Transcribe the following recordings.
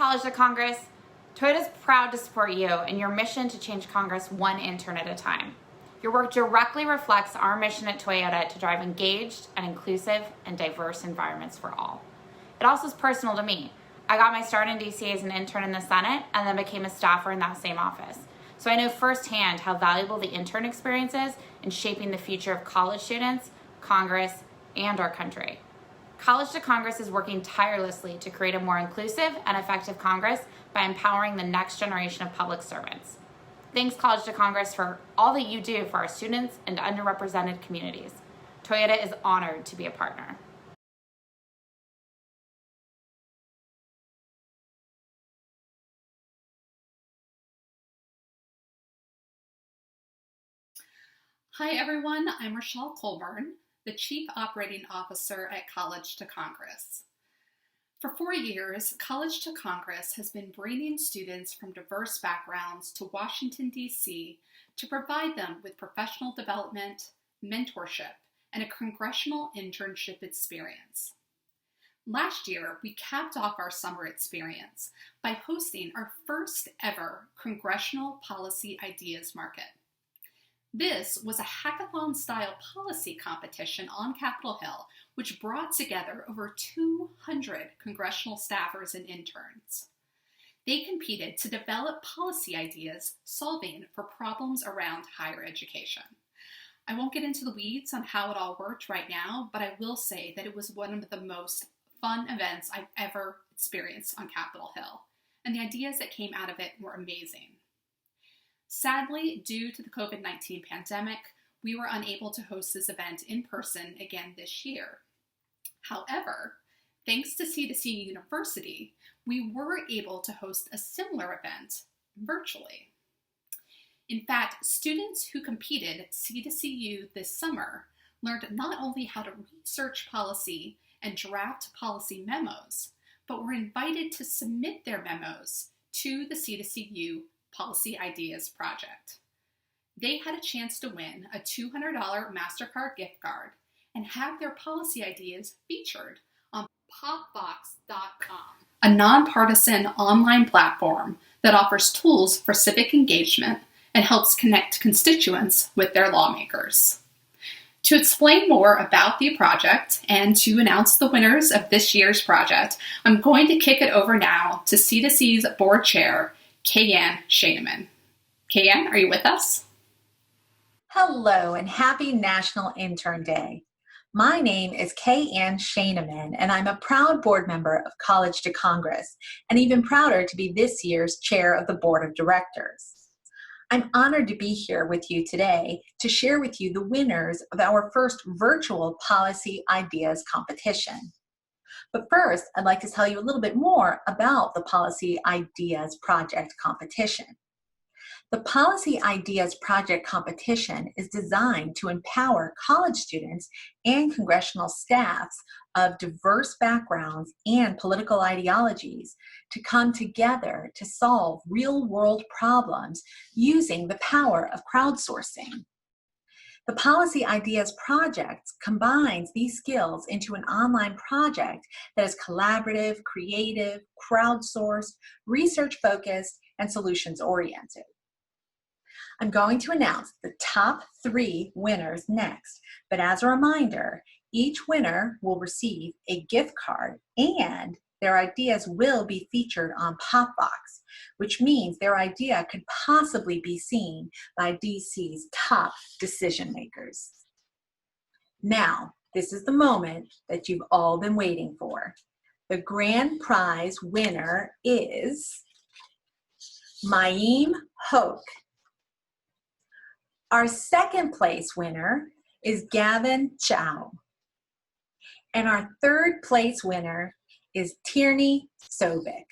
College to Congress. Toyota's proud to support you in your mission to change Congress one intern at a time. Your work directly reflects our mission at Toyota to drive engaged and inclusive and diverse environments for all. It also is personal to me. I got my start in DC as an intern in the Senate and then became a staffer in that same office. So I know firsthand how valuable the intern experience is in shaping the future of college students, Congress, and our country. College to Congress is working tirelessly to create a more inclusive and effective Congress by empowering the next generation of public servants. Thanks, College to Congress, for all that you do for our students and underrepresented communities. Toyota is honored to be a partner. Hi everyone, I'm Rochelle Colburn, the Chief Operating Officer at College to Congress. For 4 years, College to Congress has been bringing students from diverse backgrounds to Washington, D.C. to provide them with professional development, mentorship, and a congressional internship experience. Last year, we capped off our summer experience by hosting our first ever Congressional Policy Ideas Market. This was a hackathon-style policy competition on Capitol Hill, which brought together over 200 congressional staffers and interns. They competed to develop policy ideas solving for problems around higher education. I won't get into the weeds on how it all worked right now, but I will say that it was one of the most fun events I've ever experienced on Capitol Hill, and the ideas that came out of it were amazing. Sadly, due to the COVID-19 pandemic, we were unable to host this event in person again this year. However, thanks to C2C University, we were able to host a similar event virtually. In fact, students who competed at C2CU this summer learned not only how to research policy and draft policy memos, but were invited to submit their memos to the C2CU Policy Ideas Project. They had a chance to win a $200 MasterCard gift card and have their policy ideas featured on popbox.com, a nonpartisan online platform that offers tools for civic engagement and helps connect constituents with their lawmakers. To explain more about the project and to announce the winners of this year's project, I'm going to kick it over now to C2C's board chair, Kay-Ann Schaineman. Kay-Ann, are you with us? Hello and happy National Intern Day. My name is Kay-Ann Schaineman and I'm a proud board member of College to Congress and even prouder to be this year's chair of the board of directors. I'm honored to be here with you today to share with you the winners of our first virtual Policy Ideas competition. But first, I'd like to tell you a little bit more about the Policy Ideas Project competition. The Policy Ideas Project competition is designed to empower college students and congressional staffs of diverse backgrounds and political ideologies to come together to solve real-world problems using the power of crowdsourcing. The Policy Ideas Project combines these skills into an online project that is collaborative, creative, crowdsourced, research-focused, and solutions-oriented. I'm going to announce the top 3 winners next, but as a reminder, each winner will receive a gift card and their ideas will be featured on Popbox, which means their idea could possibly be seen by DC's top decision makers. Now, this is the moment that you've all been waiting for. The grand prize winner is Maim Hoke. Our second place winner is Gavin Chow. And our third place winner is Tierney Sovic.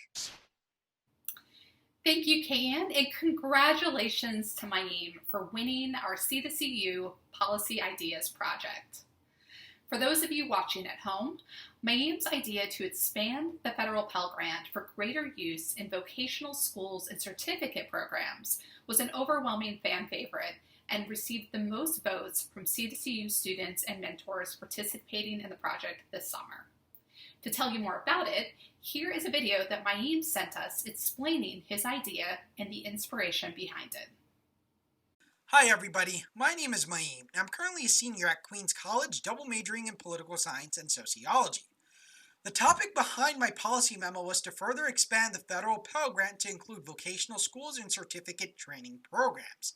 Thank you, Kay-Ann, and congratulations to Maim for winning our C2CU Policy Ideas Project. For those of you watching at home, Maim's idea to expand the federal Pell Grant for greater use in vocational schools and certificate programs was an overwhelming fan favorite and received the most votes from C2CU students and mentors participating in the project this summer. To tell you more about it, here is a video that Maim sent us explaining his idea and the inspiration behind it. Hi everybody, my name is Maim, and I'm currently a senior at Queens College, double majoring in political science and sociology. The topic behind my policy memo was to further expand the federal Pell Grant to include vocational schools and certificate training programs.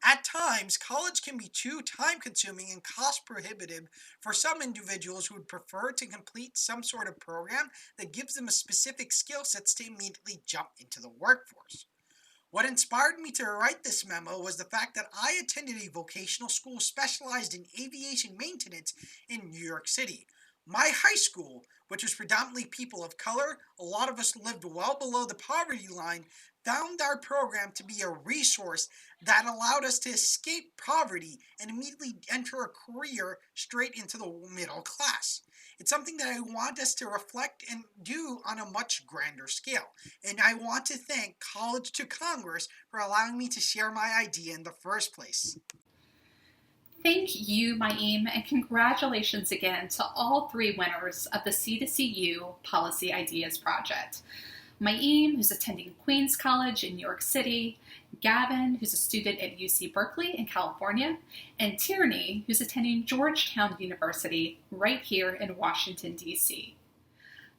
At times, college can be too time-consuming and cost-prohibitive for some individuals who would prefer to complete some sort of program that gives them a specific skill sets to immediately jump into the workforce. What inspired me to write this memo was the fact that I attended a vocational school specialized in aviation maintenance in New York City. My high school, which was predominantly people of color, a lot of us lived well below the poverty line, found our program to be a resource that allowed us to escape poverty and immediately enter a career straight into the middle class. It's something that I want us to reflect and do on a much grander scale. And I want to thank College to Congress for allowing me to share my idea in the first place. Thank you, Maim, and congratulations again to all three winners of the C2CU Policy Ideas Project. Maim, who's attending Queens College in New York City, Gavin, who's a student at UC Berkeley in California, and Tierney, who's attending Georgetown University right here in Washington, D.C.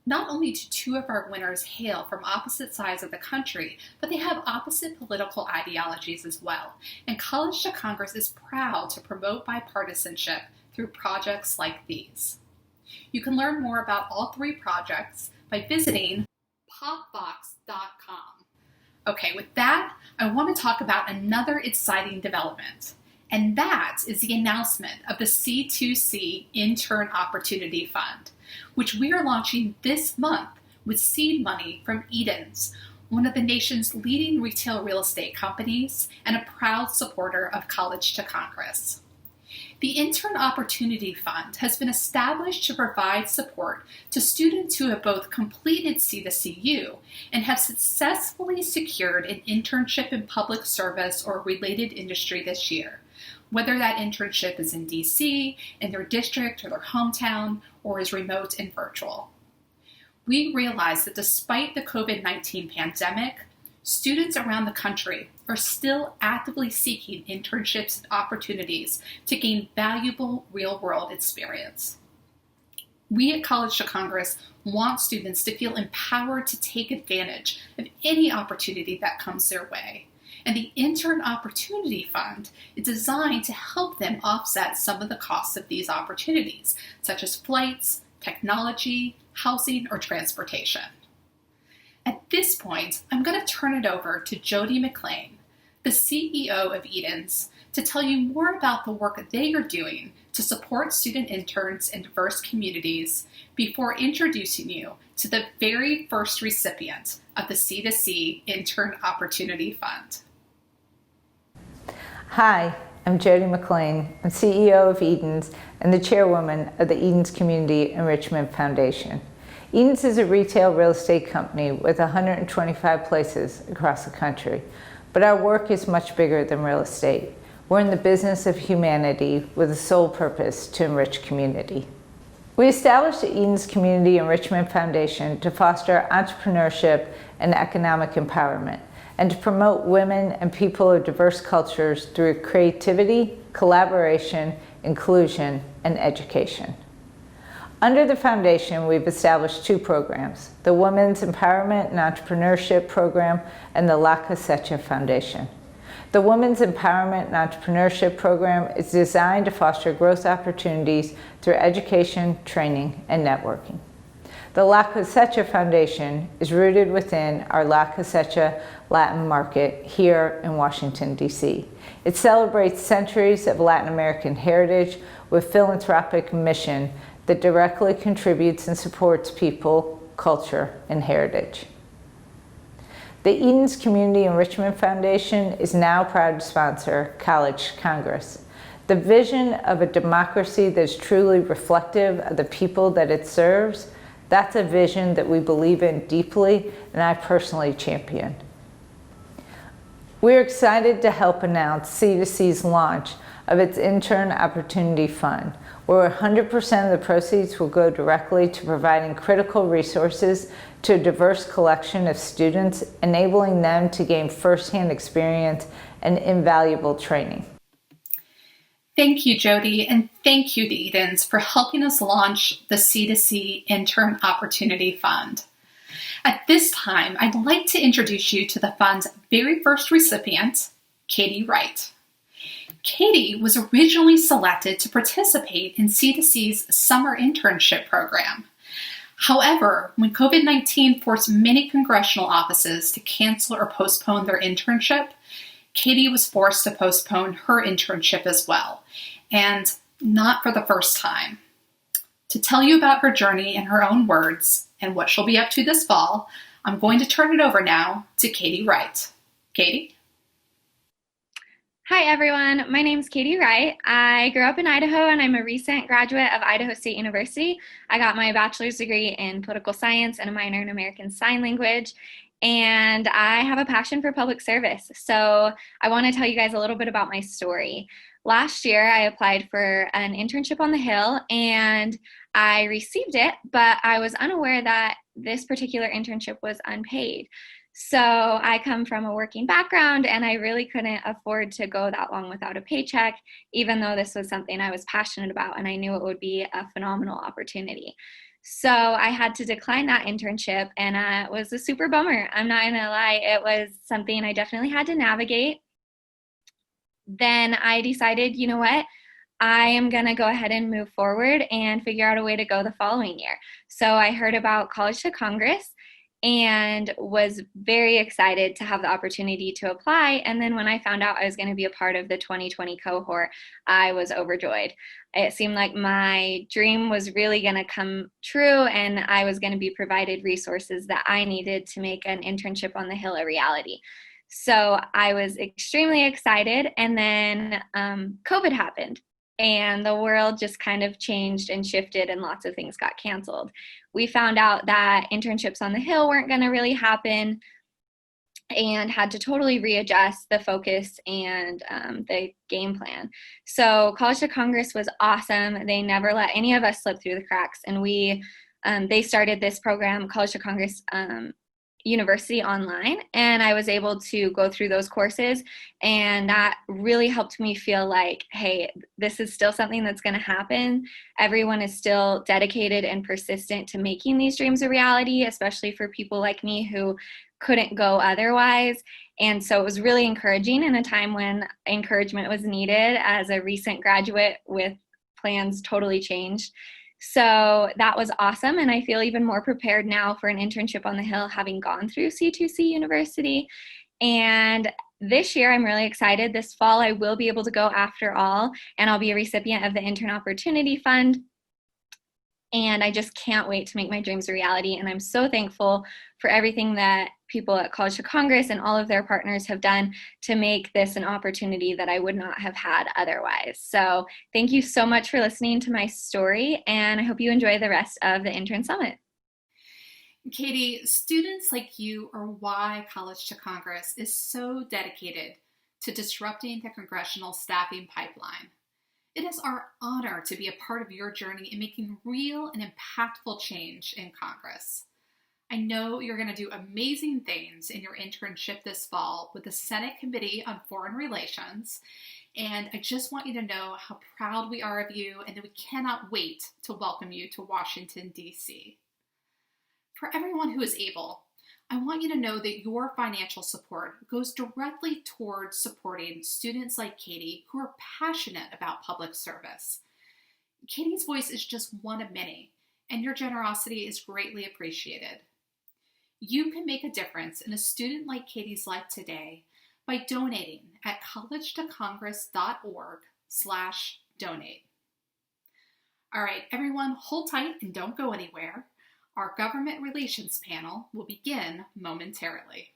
Not only do two of our winners hail from opposite sides of the country, but they have opposite political ideologies as well, and College to Congress is proud to promote bipartisanship through projects like these. You can learn more about all three projects by visiting popbox.com. Okay, with that, I want to talk about another exciting development, and that is the announcement of the C2C Intern Opportunity Fund, which we are launching this month with seed money from Edens, one of the nation's leading retail real estate companies and a proud supporter of College to Congress. The Intern Opportunity Fund has been established to provide support to students who have both completed C2CU and have successfully secured an internship in public service or related industry this year, whether that internship is in DC, in their district or their hometown, or is remote and virtual. We realize that despite the COVID-19 pandemic, students around the country are still actively seeking internships and opportunities to gain valuable real-world experience. We at College to Congress want students to feel empowered to take advantage of any opportunity that comes their way. And the Intern Opportunity Fund is designed to help them offset some of the costs of these opportunities, such as flights, technology, housing, or transportation. At this point, I'm going to turn it over to Jody McLean, the CEO of Edens, to tell you more about the work they are doing to support student interns in diverse communities before introducing you to the very first recipient of the C2C Intern Opportunity Fund. Hi, I'm Jody McLean. I'm CEO of Edens and the chairwoman of the Edens Community Enrichment Foundation. Edens is a retail real estate company with 125 places across the country, but our work is much bigger than real estate. We're in the business of humanity with a sole purpose to enrich community. We established the Edens Community Enrichment Foundation to foster entrepreneurship and economic empowerment, and to promote women and people of diverse cultures through creativity, collaboration, inclusion, and education. Under the foundation, we've established two programs, the Women's Empowerment and Entrepreneurship Program and the La Cosecha Foundation. The Women's Empowerment and Entrepreneurship Program is designed to foster growth opportunities through education, training, and networking. The La Cosecha Foundation is rooted within our La Cosecha Latin market here in Washington, D.C. It celebrates centuries of Latin American heritage with philanthropic mission that directly contributes and supports people, culture, and heritage. The Edens Community Enrichment Foundation is now proud to sponsor College to Congress. The vision of a democracy that is truly reflective of the people that it serves, that's a vision that we believe in deeply and I personally champion. We're excited to help announce C2C's launch of its Intern Opportunity Fund, where 100% of the proceeds will go directly to providing critical resources to a diverse collection of students, enabling them to gain firsthand experience and invaluable training. Thank you, Jody, and thank you, the Edens, for helping us launch the C2C Intern Opportunity Fund. At this time, I'd like to introduce you to the fund's very first recipient, Katie Wright. Katie was originally selected to participate in C2C's summer internship program. However, when COVID-19 forced many congressional offices to cancel or postpone their internship, Katie was forced to postpone her internship as well, and not for the first time. To tell you about her journey in her own words and what she'll be up to this fall, I'm going to turn it over now to Katie Wright. Katie? Hi everyone, my name is Katie Wright. I grew up in Idaho and I'm a recent graduate of Idaho State University. I got my bachelor's degree in political science and a minor in American Sign Language. And I have a passion for public service. So I want to tell you guys a little bit about my story. Last year, I applied for an internship on the Hill and I received it, but I was unaware that this particular internship was unpaid. So I come from a working background and I really couldn't afford to go that long without a paycheck, even though this was something I was passionate about and I knew it would be a phenomenal opportunity. So I had to decline that internship and it was a super bummer. I'm not gonna lie, it was something I definitely had to navigate. Then I decided, you know what? I am gonna go ahead and move forward and figure out a way to go the following year. So I heard about College to Congress and was very excited to have the opportunity to apply. And then when I found out I was going to be a part of the 2020 cohort, I was overjoyed. It seemed like my dream was really going to come true and I was going to be provided resources that I needed to make an internship on the Hill a reality. So I was extremely excited. And then COVID happened. And the world just kind of changed and shifted and lots of things got canceled. We found out that internships on the Hill weren't going to really happen and had to totally readjust the focus and the game plan. So College to Congress was awesome. They never let any of us slip through the cracks. And they started this program, College to Congress University online, and I was able to go through those courses, and that really helped me feel like, hey, this is still something that's going to happen. Everyone is still dedicated and persistent to making these dreams a reality, especially for people like me who couldn't go otherwise. And so it was really encouraging in a time when encouragement was needed as a recent graduate with plans totally changed. So that was awesome. And I feel even more prepared now for an internship on the Hill, having gone through C2C University. And this year, I'm really excited. This fall, I will be able to go after all, and I'll be a recipient of the Intern Opportunity Fund. And I just can't wait to make my dreams a reality. And I'm so thankful for everything that people at College to Congress and all of their partners have done to make this an opportunity that I would not have had otherwise. So thank you so much for listening to my story, and I hope you enjoy the rest of the Intern Summit. Katie, students like you are why College to Congress is so dedicated to disrupting the congressional staffing pipeline. It is our honor to be a part of your journey in making real and impactful change in Congress. I know you're going to do amazing things in your internship this fall with the Senate Committee on Foreign Relations, and I just want you to know how proud we are of you and that we cannot wait to welcome you to Washington, D.C. For everyone who is able, I want you to know that your financial support goes directly towards supporting students like Katie who are passionate about public service. Katie's voice is just one of many, and your generosity is greatly appreciated. You can make a difference in a student like Katie's life today by donating at collegetocongress.org/donate. All right, everyone, hold tight and don't go anywhere. Our government relations panel will begin momentarily.